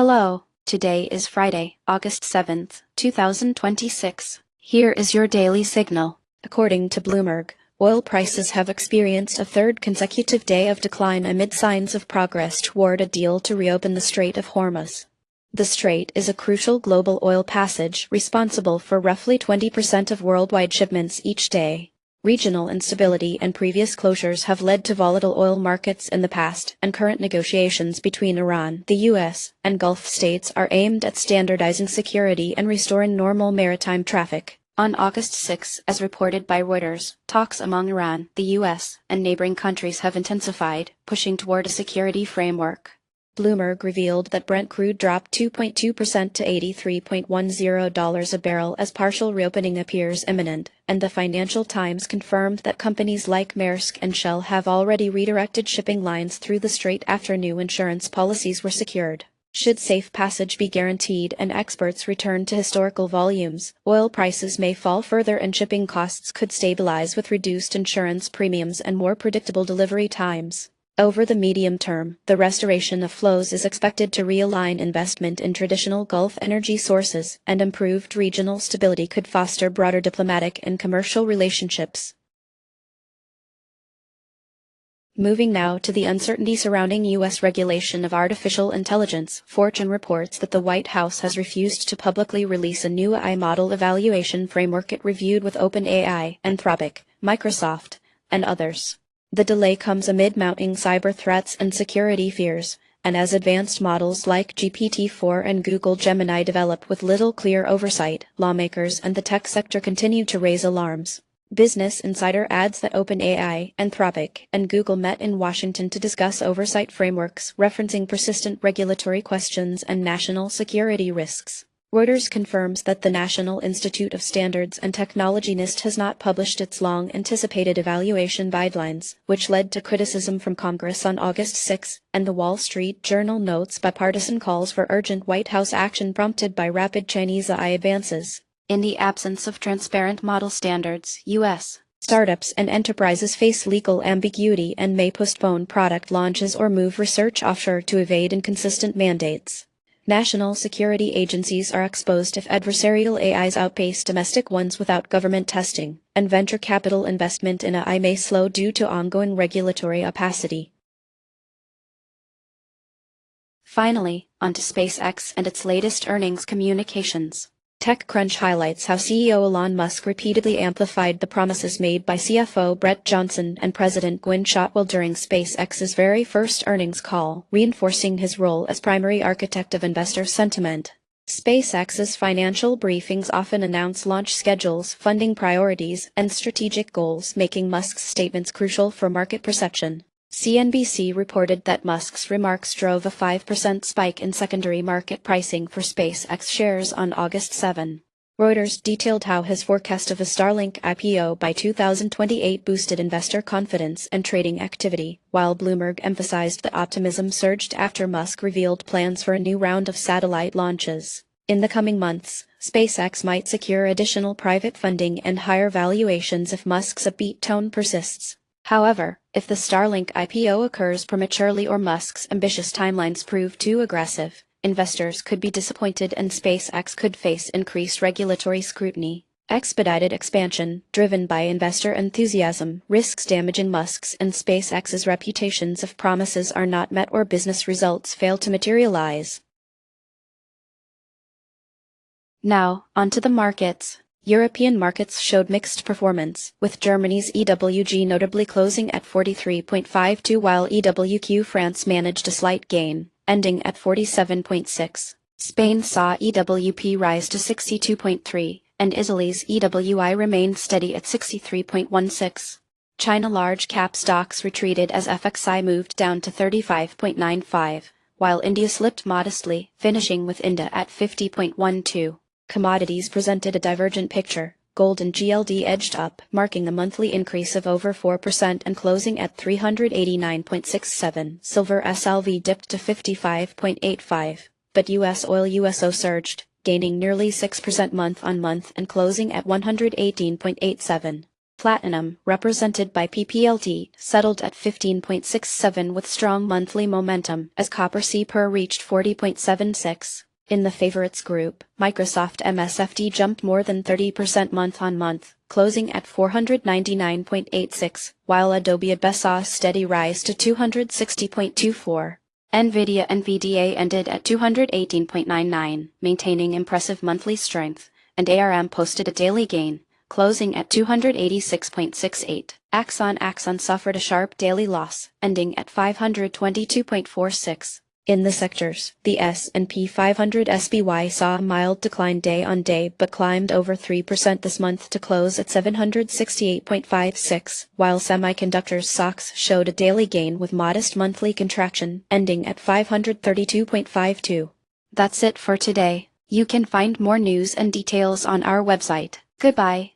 Hello, today is Friday, August 7th, 2026. Here is your daily signal. According to Bloomberg, oil prices have experienced a third consecutive day of decline amid signs of progress toward a deal to reopen the Strait of Hormuz. The strait is a crucial global oil passage responsible for roughly 20% of worldwide shipments each day. Regional instability and previous closures have led to volatile oil markets in the past, and current negotiations between Iran, the U.S., and Gulf states are aimed at standardizing security and restoring normal maritime traffic. On August 6, as reported by Reuters, talks among Iran, the U.S., and neighboring countries have intensified, pushing toward a security framework. Bloomberg revealed that Brent crude dropped 2.2% to $83.10 a barrel as partial reopening appears imminent, and the Financial Times confirmed that companies like Maersk and Shell have already redirected shipping lines through the strait after new insurance policies were secured. Should safe passage be guaranteed and exports return to historical volumes, oil prices may fall further and shipping costs could stabilize with reduced insurance premiums and more predictable delivery times. Over the medium term, the restoration of flows is expected to realign investment in traditional Gulf energy sources, and improved regional stability could foster broader diplomatic and commercial relationships. Moving now to the uncertainty surrounding U.S. regulation of artificial intelligence, Fortune reports that the White House has refused to publicly release a new AI model evaluation framework it reviewed with OpenAI, Anthropic, Microsoft, and others. The delay comes amid mounting cyber threats and security fears, and as advanced models like GPT-4 and Google Gemini develop with little clear oversight, lawmakers and the tech sector continue to raise alarms. Business Insider adds that OpenAI, Anthropic, and Google met in Washington to discuss oversight frameworks, referencing persistent regulatory questions and national security risks. Reuters confirms that the National Institute of Standards and Technology NIST has not published its long-anticipated evaluation guidelines, which led to criticism from Congress on August 6, and The Wall Street Journal notes bipartisan calls for urgent White House action prompted by rapid Chinese AI advances. In the absence of transparent model standards, U.S. startups and enterprises face legal ambiguity and may postpone product launches or move research offshore to evade inconsistent mandates. National security agencies are exposed if adversarial AIs outpace domestic ones without government testing, and venture capital investment in AI may slow due to ongoing regulatory opacity. Finally, onto SpaceX and its latest earnings communications. TechCrunch highlights how CEO Elon Musk repeatedly amplified the promises made by CFO Brett Johnson and President Gwynne Shotwell during SpaceX's very first earnings call, reinforcing his role as primary architect of investor sentiment. SpaceX's financial briefings often announce launch schedules, funding priorities, and strategic goals, making Musk's statements crucial for market perception. CNBC reported that Musk's remarks drove a 5% spike in secondary market pricing for SpaceX shares on August 7. Reuters detailed how his forecast of a Starlink IPO by 2028 boosted investor confidence and trading activity, while Bloomberg emphasized that optimism surged after Musk revealed plans for a new round of satellite launches. In the coming months, SpaceX might secure additional private funding and higher valuations if Musk's upbeat tone persists. However, if the Starlink IPO occurs prematurely or Musk's ambitious timelines prove too aggressive, investors could be disappointed and SpaceX could face increased regulatory scrutiny. Expedited expansion, driven by investor enthusiasm, risks damaging Musk's and SpaceX's reputations if promises are not met or business results fail to materialize. Now, onto the markets. European markets showed mixed performance, with Germany's EWG notably closing at 43.52 while EWQ France managed a slight gain, ending at 47.6. Spain saw EWP rise to 62.3, and Italy's EWI remained steady at 63.16. China large-cap stocks retreated as FXI moved down to 35.95, while India slipped modestly, finishing with India at 50.12. Commodities presented a divergent picture. Gold and GLD edged up, marking a monthly increase of over 4% and closing at 389.67. Silver SLV dipped to 55.85, but U.S. oil USO surged, gaining nearly 6% month-on-month and closing at 118.87. Platinum, represented by PPLD, settled at 15.67 with strong monthly momentum as copper CPR reached 40.76. In the favorites group, Microsoft MSFD jumped more than 30% month-on-month, closing at 499.86, while Adobe saw a steady rise to 260.24. NVIDIA NVDA ended at 218.99, maintaining impressive monthly strength, and ARM posted a daily gain, closing at 286.68. Axon suffered a sharp daily loss, ending at 522.46. In the sectors, the S&P 500 SPY saw a mild decline day-on-day but climbed over 3% this month to close at 768.56, while semiconductors stocks showed a daily gain with modest monthly contraction, ending at 532.52. That's it for today. You can find more news and details on our website. Goodbye.